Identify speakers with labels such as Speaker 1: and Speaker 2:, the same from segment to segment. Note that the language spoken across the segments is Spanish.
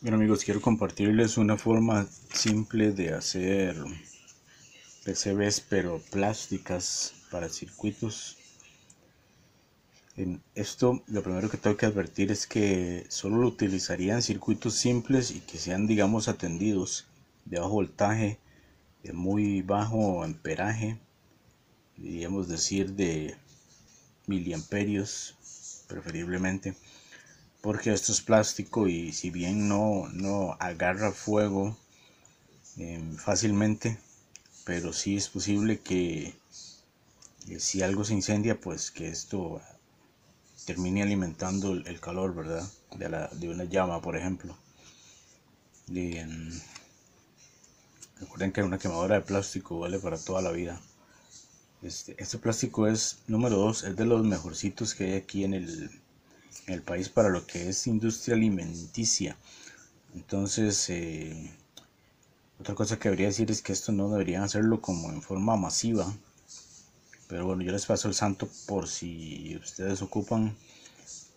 Speaker 1: Bueno amigos, quiero compartirles una forma simple de hacer PCBs pero plásticas para circuitos. En esto lo primero que tengo que advertir es que solo lo utilizaría en circuitos simples y que sean, digamos, atendidos de bajo voltaje, de muy bajo amperaje, diríamos decir de miliamperios preferiblemente, porque esto es plástico y si bien no agarra fuego fácilmente, pero sí es posible que si algo se incendia, pues que esto termine alimentando el calor, ¿verdad? De una llama, por ejemplo. Y, recuerden que una quemadura de plástico vale para toda la vida. Este plástico es, número 2, es de los mejorcitos que hay aquí en el país para lo que es industria alimenticia. Entonces, otra cosa que debería decir es que esto no deberían hacerlo como en forma masiva. Pero bueno, yo les paso el santo por si ustedes ocupan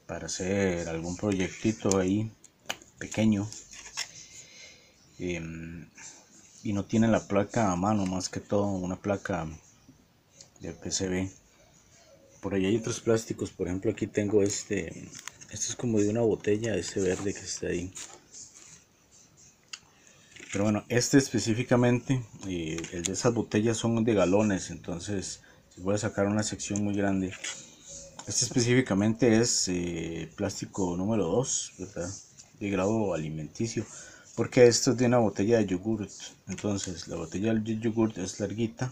Speaker 1: para hacer algún proyectito ahí pequeño y no tienen la placa a mano, más que todo una placa de PCB. Por ahí hay otros plásticos, por ejemplo aquí tengo este es como de una botella, ese verde que está ahí. Pero bueno, este específicamente, el de esas botellas son de galones, entonces se puede sacar una sección muy grande. Este específicamente es plástico número 2, ¿verdad? De grado alimenticio, porque esto es de una botella de yogurt. Entonces la botella de yogurt es larguita.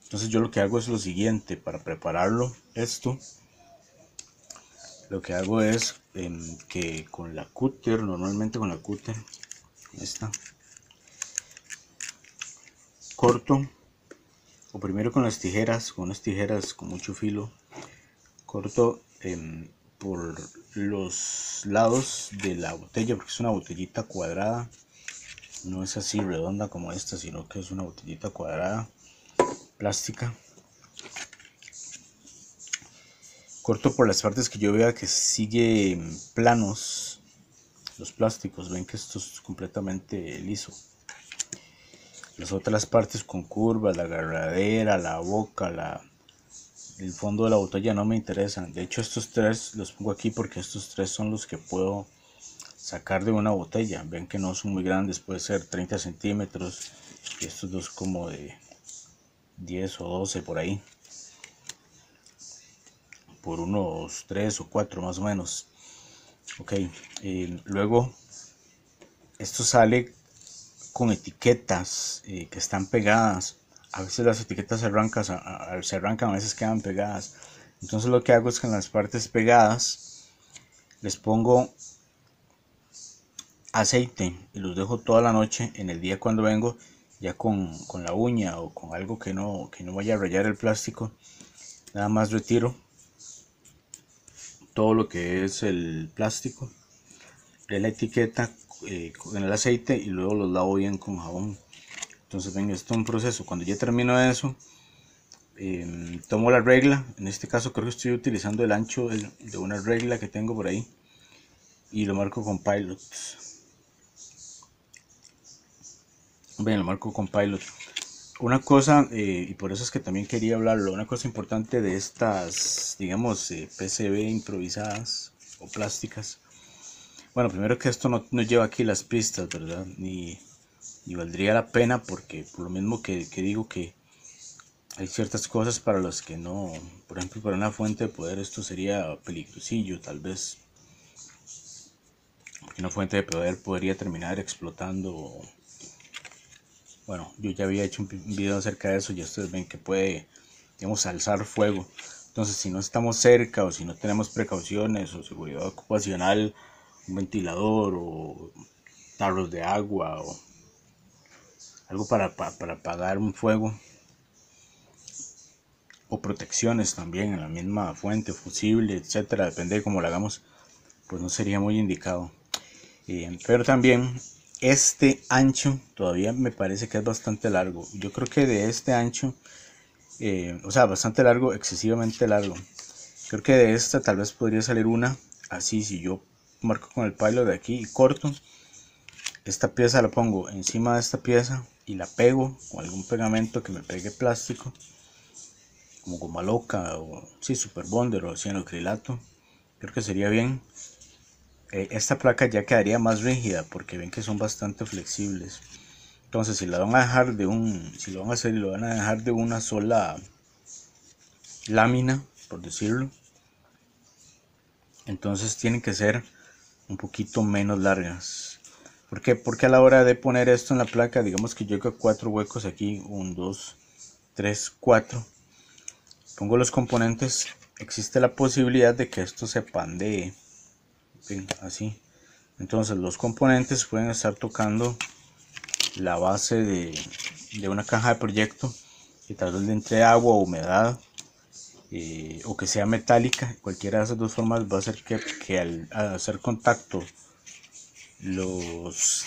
Speaker 1: Entonces yo lo que hago es lo siguiente: para prepararlo esto, lo que hago es que con la cúter, normalmente con la cúter esta, corto, o primero con las tijeras, con unas tijeras con mucho filo, corto por los lados de la botella, porque es una botellita cuadrada, no es así redonda como esta, sino que es una botellita cuadrada plástica. Corto por las partes que yo vea que sigue planos los plásticos. Ven que esto es completamente liso. Las otras partes con curvas, la agarradera, la boca, el fondo de la botella no me interesan. De hecho, estos tres los pongo aquí porque estos tres son los que puedo sacar de una botella. Ven que no son muy grandes, puede ser 30 centímetros y estos dos como de 10 o 12 por ahí, por unos 3 o 4 más o menos. Ok, luego esto sale con etiquetas que están pegadas. A veces las etiquetas se arrancan, a veces quedan pegadas. Entonces lo que hago es que en las partes pegadas les pongo aceite y los dejo toda la noche. En el día cuando vengo, ya con la uña o con algo que no vaya a rayar el plástico, nada más retiro todo lo que es el plástico de la etiqueta con el aceite y luego los lavo bien con jabón. Entonces venga, esto es un proceso. Cuando ya termino eso, tomo la regla. En este caso creo que estoy utilizando el ancho de una regla que tengo por ahí y lo marco con Pilot. Ven, lo marco con Pilot. Una cosa, y por eso es que también quería hablarlo, una cosa importante de estas, digamos, PCB improvisadas o plásticas. Bueno, primero que esto no lleva aquí las pistas, ¿verdad? Ni valdría la pena porque por lo mismo que digo que hay ciertas cosas para las que no, por ejemplo, para una fuente de poder esto sería peligrosillo tal vez, porque una fuente de poder podría terminar explotando. Bueno, yo ya había hecho un video acerca de eso y ustedes ven que puede, digamos, alzar fuego. Entonces, si no estamos cerca o si no tenemos precauciones o seguridad ocupacional, un ventilador o tarros de agua o algo para apagar un fuego, o protecciones también en la misma fuente, fusible, etcétera, depende de cómo lo hagamos, pues no sería muy indicado. Pero también este ancho todavía me parece que es bastante largo. Yo creo que de este ancho, o sea, bastante largo, excesivamente largo. Creo que de esta tal vez podría salir una así, si yo marco con el pilot de aquí y corto, esta pieza la pongo encima de esta pieza y la pego con algún pegamento que me pegue plástico, como goma loca o sí, super bonder o cianocrilato, creo que sería bien. Esta placa ya quedaría más rígida porque ven que son bastante flexibles. Entonces si la van a dejar si lo van a hacer y lo van a dejar de una sola lámina, por decirlo, entonces tienen que ser un poquito menos largas. ¿Por qué? Porque a la hora de poner esto en la placa, digamos que yo hago 4 huecos aquí, 1, 2, 3, 4, pongo los componentes, existe la posibilidad de que esto se pandee, ¿sí? Así. Entonces los componentes pueden estar tocando la base de una caja de proyecto y tal vez le entre agua o humedad, o que sea metálica. Cualquiera de esas dos formas va a hacer que al hacer contacto las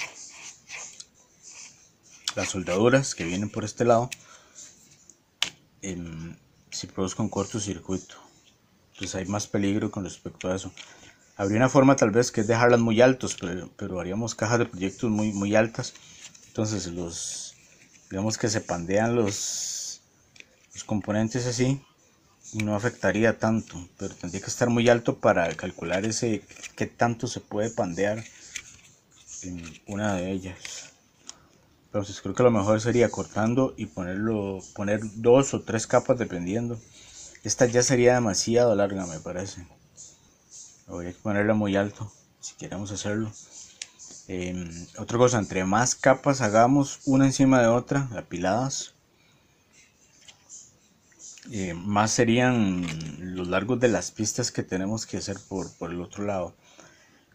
Speaker 1: soldaduras que vienen por este lado se produzca un cortocircuito. Entonces hay más peligro con respecto a eso. Habría una forma tal vez que es dejarlas muy altos, pero haríamos cajas de proyectos muy altas. Entonces digamos que se pandean los componentes así y no afectaría tanto, pero tendría que estar muy alto para calcular qué tanto se puede pandear en una de ellas. Entonces creo que lo mejor sería cortando y poner 2 o 3 capas dependiendo. Esta ya sería demasiado larga, me parece. Habría que ponerla muy alto si queremos hacerlo. Otra cosa, entre más capas hagamos una encima de otra, apiladas, más serían los largos de las pistas que tenemos que hacer por el otro lado.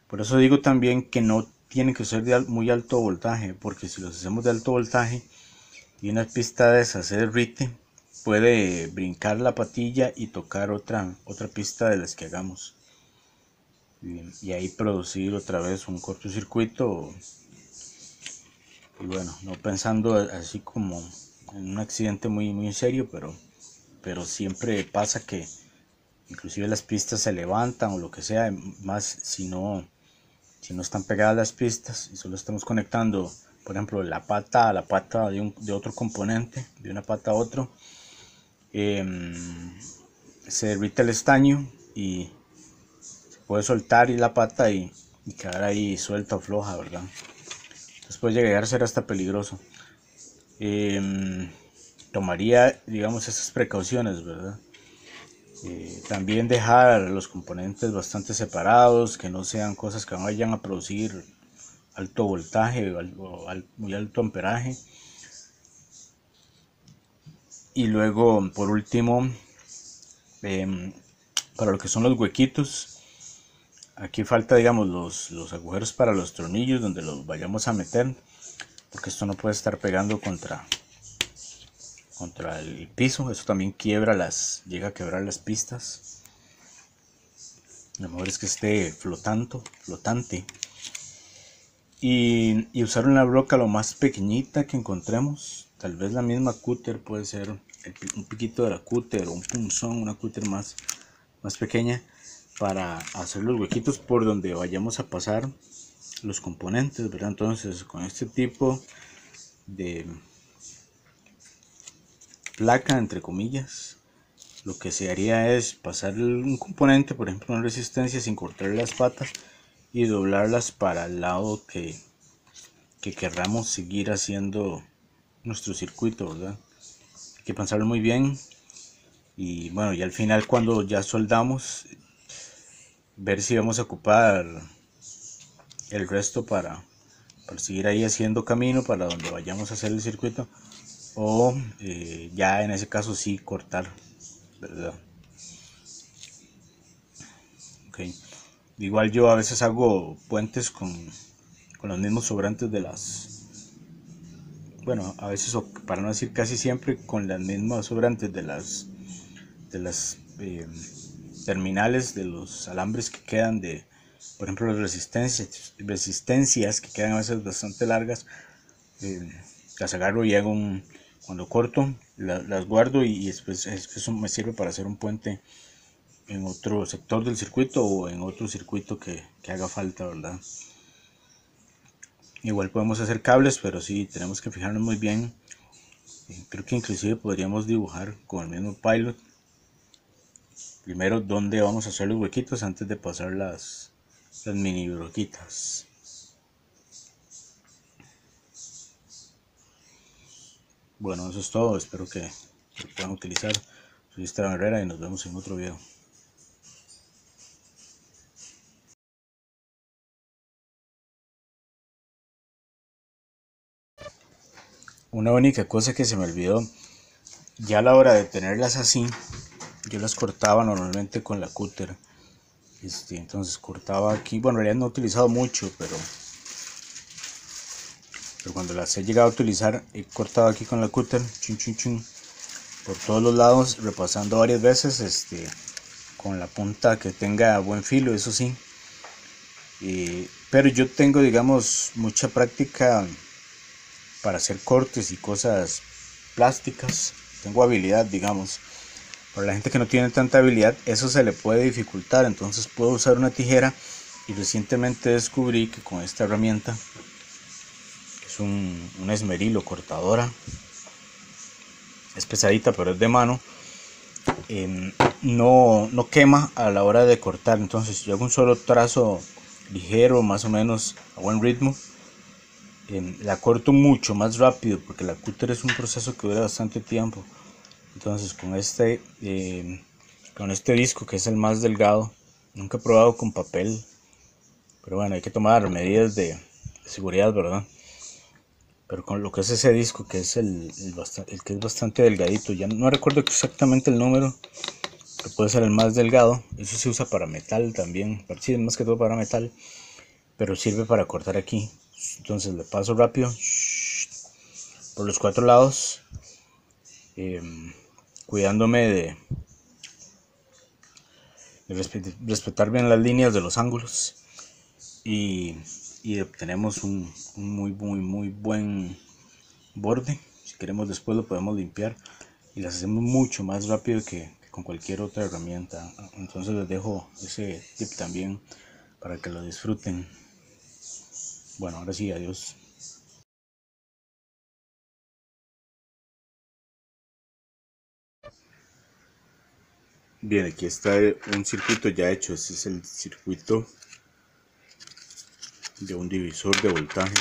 Speaker 1: Por eso digo también que no tiene que ser de muy alto voltaje, porque si los hacemos de alto voltaje y una pista de esas se derrite, puede brincar la patilla y tocar otra pista de las que hagamos. Y ahí producir otra vez un cortocircuito. Y bueno, no pensando así como en un accidente muy serio, pero siempre pasa que inclusive las pistas se levantan o lo que sea, más si no están pegadas las pistas y solo estamos conectando, por ejemplo, la pata a la pata de otro componente, de una pata a otro, se derrite el estaño y se puede soltar y la pata y quedar ahí suelta o floja, ¿verdad? Entonces puede llegar a ser hasta peligroso. Tomaría, digamos, esas precauciones, ¿verdad? También dejar los componentes bastante separados, que no sean cosas que vayan a producir alto voltaje o muy alto amperaje. Y luego, por último, para lo que son los huequitos, aquí falta, digamos, los agujeros para los tornillos donde los vayamos a meter, porque esto no puede estar pegando contra el piso. Eso también llega a quebrar las pistas. Lo mejor es que esté flotante. Y usar una broca lo más pequeñita que encontremos. Tal vez la misma cúter, puede ser un piquito de la cúter o un punzón, una cúter más pequeña, para hacer los huequitos por donde vayamos a pasar los componentes, ¿verdad? Entonces con este tipo de placa, entre comillas, lo que se haría es pasar un componente, por ejemplo una resistencia, sin cortar las patas y doblarlas para el lado que querramos seguir haciendo nuestro circuito, ¿verdad? Hay que pensarlo muy bien y bueno, y al final cuando ya soldamos, ver si vamos a ocupar el resto para seguir ahí haciendo camino para donde vayamos a hacer el circuito, o ya en ese caso sí cortar, ¿verdad? Okay. Igual yo a veces hago puentes con los mismos sobrantes bueno, a veces, para no decir casi siempre, con las mismas sobrantes de las terminales de los alambres que quedan por ejemplo, las resistencias que quedan a veces bastante largas. Las agarro y cuando corto las guardo y después eso me sirve para hacer un puente en otro sector del circuito o en otro circuito que haga falta, ¿verdad? Igual podemos hacer cables, pero sí tenemos que fijarnos muy bien. Creo que inclusive podríamos dibujar con el mismo pilot primero dónde vamos a hacer los huequitos antes de pasar las mini broquitas. Bueno, eso es todo, espero que lo puedan utilizar. Soy Esteban Herrera y nos vemos en otro video. Una única cosa que se me olvidó, ya a la hora de tenerlas así, yo las cortaba normalmente con la cúter. Entonces cortaba aquí, bueno, en realidad no he utilizado mucho, pero cuando las he llegado a utilizar, he cortado aquí con la cúter, chun, chun, chun, por todos los lados, repasando varias veces, con la punta que tenga buen filo, eso sí. Pero yo tengo, digamos, mucha práctica para hacer cortes y cosas plásticas. Tengo habilidad, digamos. Para la gente que no tiene tanta habilidad, eso se le puede dificultar. Entonces puedo usar una tijera. Y recientemente descubrí que con esta herramienta, que es una esmerilo cortadora, es pesadita pero es de mano, no quema a la hora de cortar. Entonces yo hago un solo trazo ligero, más o menos a buen ritmo, la corto mucho más rápido porque la cúter es un proceso que dura bastante tiempo. Entonces con este disco, que es el más delgado, nunca he probado con papel, pero bueno, hay que tomar medidas de seguridad, ¿verdad? Pero con lo que es ese disco, que es el que es bastante delgadito, ya no recuerdo exactamente el número, que puede ser el más delgado. Eso se usa para metal también, sí, más que todo para metal, pero sirve para cortar aquí. Entonces le paso rápido por los 4 lados, cuidándome de respetar bien las líneas de los ángulos, y obtenemos un muy buen borde. Si queremos después lo podemos limpiar y las hacemos mucho más rápido que con cualquier otra herramienta. Entonces les dejo ese tip también para que lo disfruten. Bueno, ahora sí, adiós. Bien, aquí está un circuito ya hecho. Este es el circuito de un divisor de voltaje.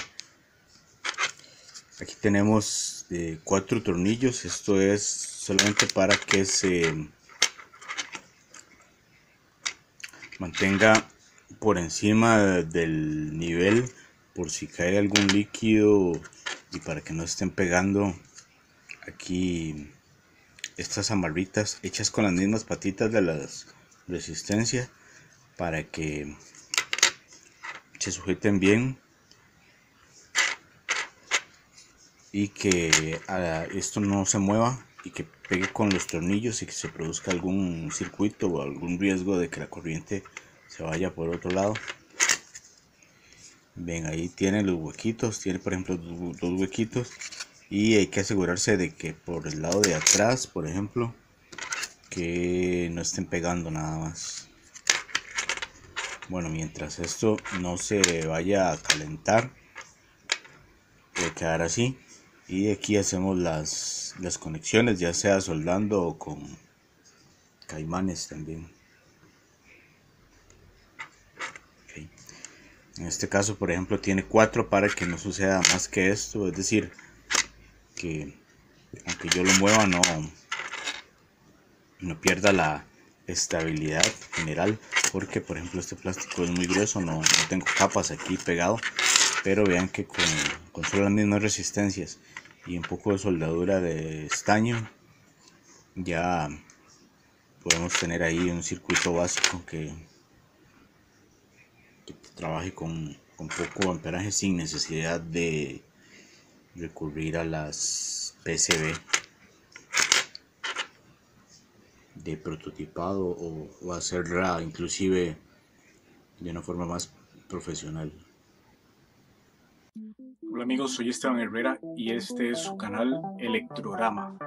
Speaker 1: Aquí tenemos 4 tornillos. Esto es solamente para que se mantenga por encima del nivel, por si cae algún líquido, y para que no estén pegando aquí estas amarritas hechas con las mismas patitas de las resistencia, para que se sujeten bien y que esto no se mueva y que pegue con los tornillos y que se produzca algún circuito o algún riesgo de que la corriente se vaya por otro lado. Ven, ahí tiene los huequitos, tiene por ejemplo dos huequitos, y hay que asegurarse de que por el lado de atrás, por ejemplo, que no estén pegando nada más. Bueno, mientras esto no se vaya a calentar, puede quedar así. Y aquí hacemos las conexiones, ya sea soldando o con caimanes también. Okay. En este caso, por ejemplo, tiene 4 para que no suceda más que esto, es decir, que aunque yo lo mueva no pierda la estabilidad general, porque por ejemplo este plástico es muy grueso, no tengo capas aquí pegado, pero vean que con solo las mismas resistencias y un poco de soldadura de estaño ya podemos tener ahí un circuito básico que trabaje con poco amperaje sin necesidad de recurrir a las PCB de prototipado o hacerla inclusive de una forma más profesional. Hola amigos, soy Esteban Herrera y este es su canal Electrorama.